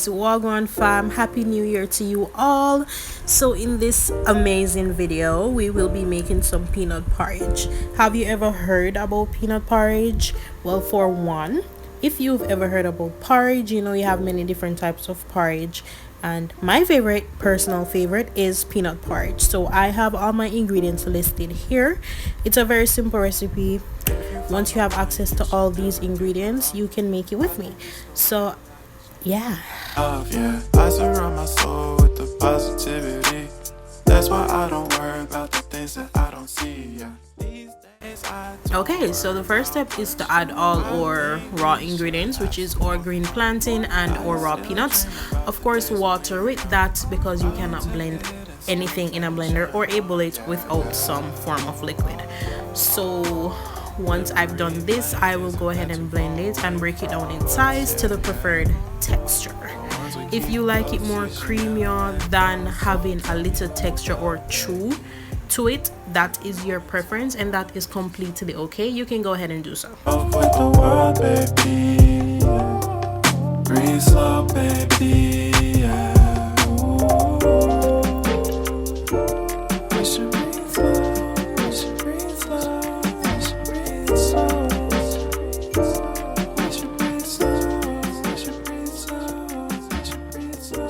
guys, wagwan fam, happy new year to you all. So in this amazing video we will be making some peanut porridge. Have you ever heard about peanut porridge? Well, for one, if you've ever heard about porridge, you know you have many different types of porridge, and my personal favorite is peanut porridge. So I have all my ingredients listed here. It's a very simple recipe. Once you have access to all these ingredients, you can make it with me. So yeah. Yeah, I surround my soul with the positivity. That's why I don't worry about the things that I don't see. Yeah. Okay, so the first step is to add all our raw ingredients, which is our green plantain and our raw peanuts. Of course, water with that because you cannot blend anything in a blender or able it without some form of liquid. So once I've done this, I will go ahead and blend it and break it down in size to the preferred texture. If you like it more creamier than having a little texture or chew to it, that is your preference and that is completely okay. You can go ahead and do so. With the world, baby. Breathe slow, baby. Yeah. We should breathe slow. We should breathe slow. We should breathe slow. We should breathe slow. We should breathe slow. We should breathe slow.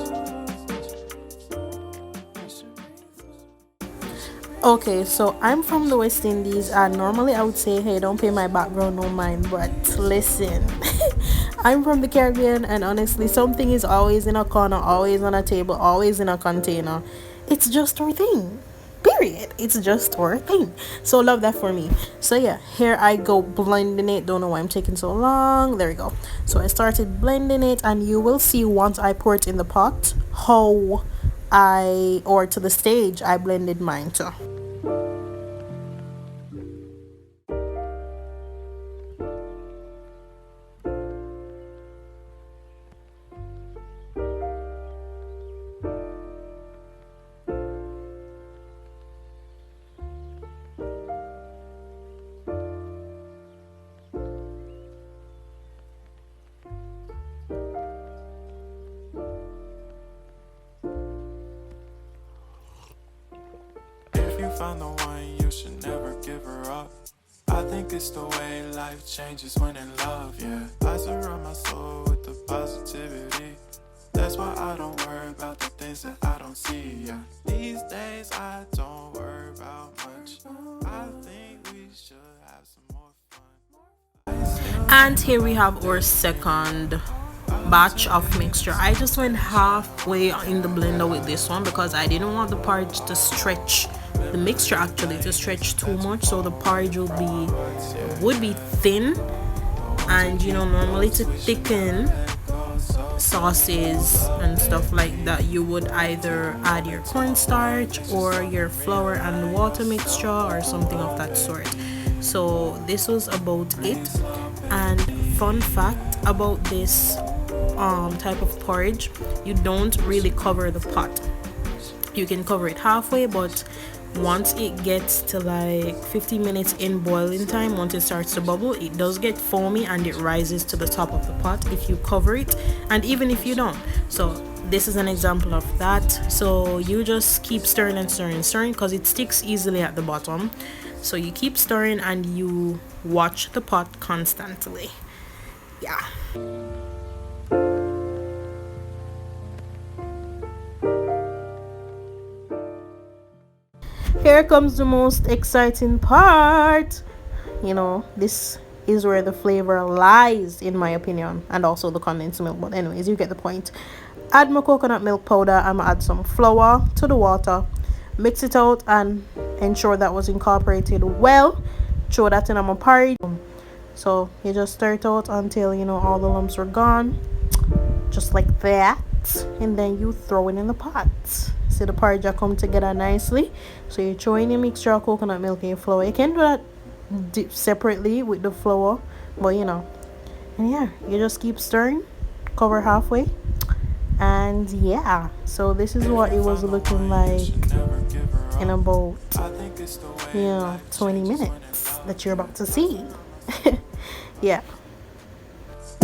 Okay, so I'm from the West Indies, and normally I would say, hey, don't pay my background no mind, but listen. I'm from the Caribbean, and honestly, something is always in a corner, always on a table, always in a container. It's just our thing, period. It's just our thing. So love that for me. So yeah, here I go blending it. Don't know why I'm taking so long. There we go. So I started blending it, and you will see once I pour it in the pot how to the stage I blended mine to. Found the one, you should never give her up. I think it's the way life changes when in love, yeah. I surround my soul with the positivity. That's why I don't worry about the things that I don't see, yeah. These days I don't worry about much. I think we should have some more fun. And here we have our second batch of mixture. I just went halfway in the blender with this one because I didn't want the porridge to stretch, the mixture actually to stretch too much, so the porridge would be thin. And you know, normally to thicken sauces and stuff like that, you would either add your cornstarch or your flour and water mixture or something of that sort. So this was about it. And fun fact about this type of porridge, you don't really cover the pot. You can cover it halfway, but once it gets to like 15 minutes in boiling time, once it starts to bubble, it does get foamy and it rises to the top of the pot if you cover it, and even if you don't. So this is an example of that. So you just keep stirring and stirring and stirring because it sticks easily at the bottom. So you keep stirring and you watch the pot constantly. Yeah. Here comes the most exciting part. You know, this is where the flavor lies, in my opinion, and also the condensed milk. But anyways, you get the point. Add my coconut milk powder. I'm gonna add some flour to the water, mix it out and ensure that was incorporated well. Throw that in my porridge. So you just stir it out until you know all the lumps are gone, just like that, and then you throw it in the pot. See the porridge come together nicely. So you throw in your mixture of coconut milk and your flour. You can do that separately with the flour, but you know, and yeah, you just keep stirring, cover halfway, and yeah, so this is what it was looking like in about 20 minutes that you're about to see. Yeah.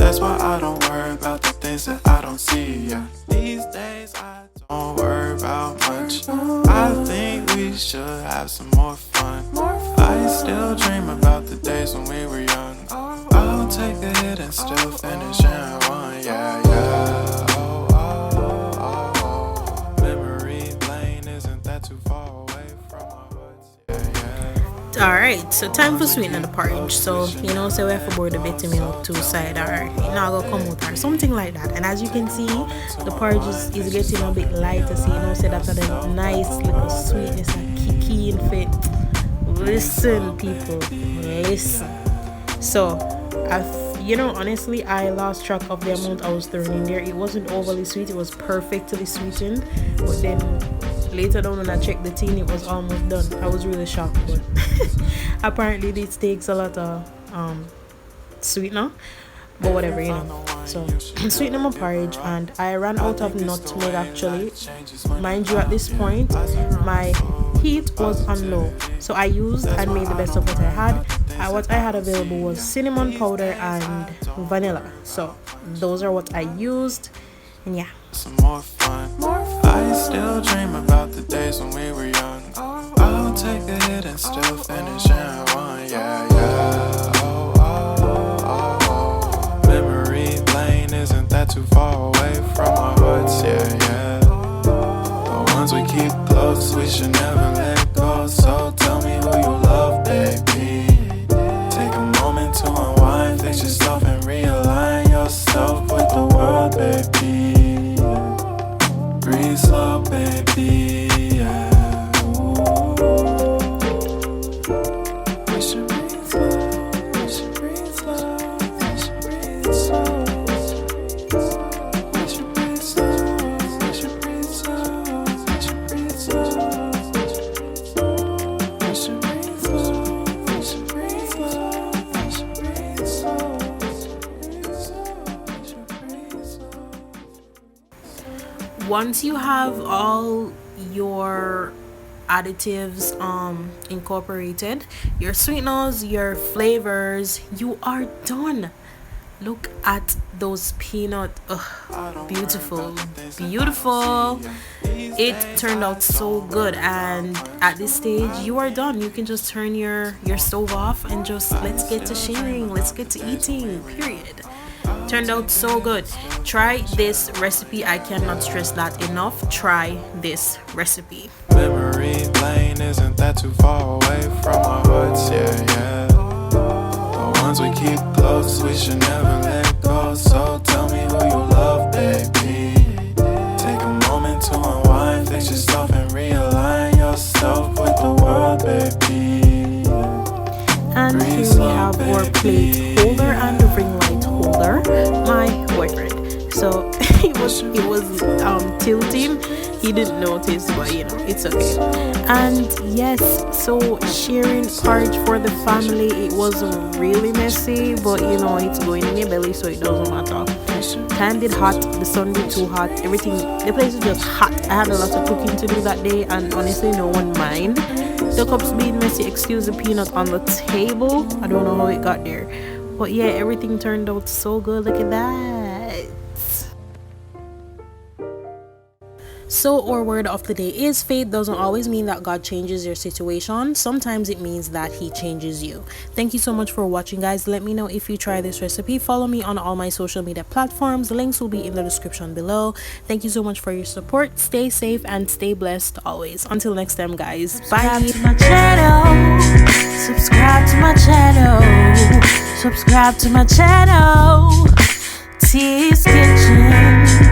That's why I don't worry about the things that I don't see, yeah. These days I don't worry about much. I think we should have some more fun. I still dream about the days when we were young. I'll take a hit and still finish and one, yeah, yeah. Oh, oh, oh, oh. Memory lane isn't that too far away from our hearts, yeah, yeah. Alright, so time for sweetening the porridge. So, you know, so we have to boil the buttermilk two side or it now go come out or something like that. And as you can see, the porridge is getting a bit lighter. So, you know, so that's a nice little sweetness and kicky and fit. Listen, people, listen. So, you know, honestly, I lost track of the amount I was throwing in there. It wasn't overly sweet, it was perfectly sweetened. But then later on when I checked the tin, it was almost done. I was really shocked, but apparently this takes a lot of sweetener. But whatever, you know. So I'm sweetening my porridge and I ran out of nutmeg actually. Mind you, at this point my heat was on low, so I used and made the best of what I had. What I had available was cinnamon powder and vanilla, so those are what I used. And yeah, some more fun. I still dream about the days when we were young. I'll take a hit and still finish and one, yeah, yeah. Oh, oh, oh, oh. Memory lane isn't that too far away from our hearts, yeah, yeah. The ones we keep close, we should never let go. So tell me who you love, baby. Take a moment to unwind, fix yourself and realign yourself with the world, baby. Breathe slow, baby, yeah. We should breathe slow, we should breathe slow, we should breathe slow. We should breathe slow, we should breathe slow, we should breathe slow. We should breathe slow, we should breathe slow, we should breathe slow. We should breathe slow. once you have all your additives incorporated, your sweeteners, your flavors, you are done. Look at those peanut, beautiful, beautiful. It turned out so good, and at this stage you are done. You can just turn your stove off and just let's get to sharing, let's get to eating, period. Turned out so good. Try this recipe. I cannot stress that enough. Try this recipe. Memory lane isn't that too far away from our hearts, yeah, yeah. The ones we keep close, we should never let go. So tell me who you love, baby. Take a moment to unwind, fix yourself and realign yourself with the world, baby. And here we have our plate holder and the ring light holder. My boyfriend. So it was tilting. He didn't notice, but you know, it's okay. And yes, so sharing porridge for the family, it was really messy, but you know, it's going in your belly, so it doesn't matter. Time did hot, the sun did too hot, everything, the place was just hot. I had a lot of cooking to do that day, and honestly, no one mind the cups being messy. Excuse the peanut on the table. I don't know how it got there, but yeah, everything turned out so good. Look at that. So our word of the day is faith doesn't always mean that God changes your situation. Sometimes it means that he changes you. Thank you so much for watching, guys. Let me know if you try this recipe. Follow me on all my social media platforms. Links will be in the description below. Thank you so much for your support. Stay safe and stay blessed always. Until next time, guys. Bye. Subscribe to my channel. Subscribe to my channel. Subscribe to my channel. T's Kitchen.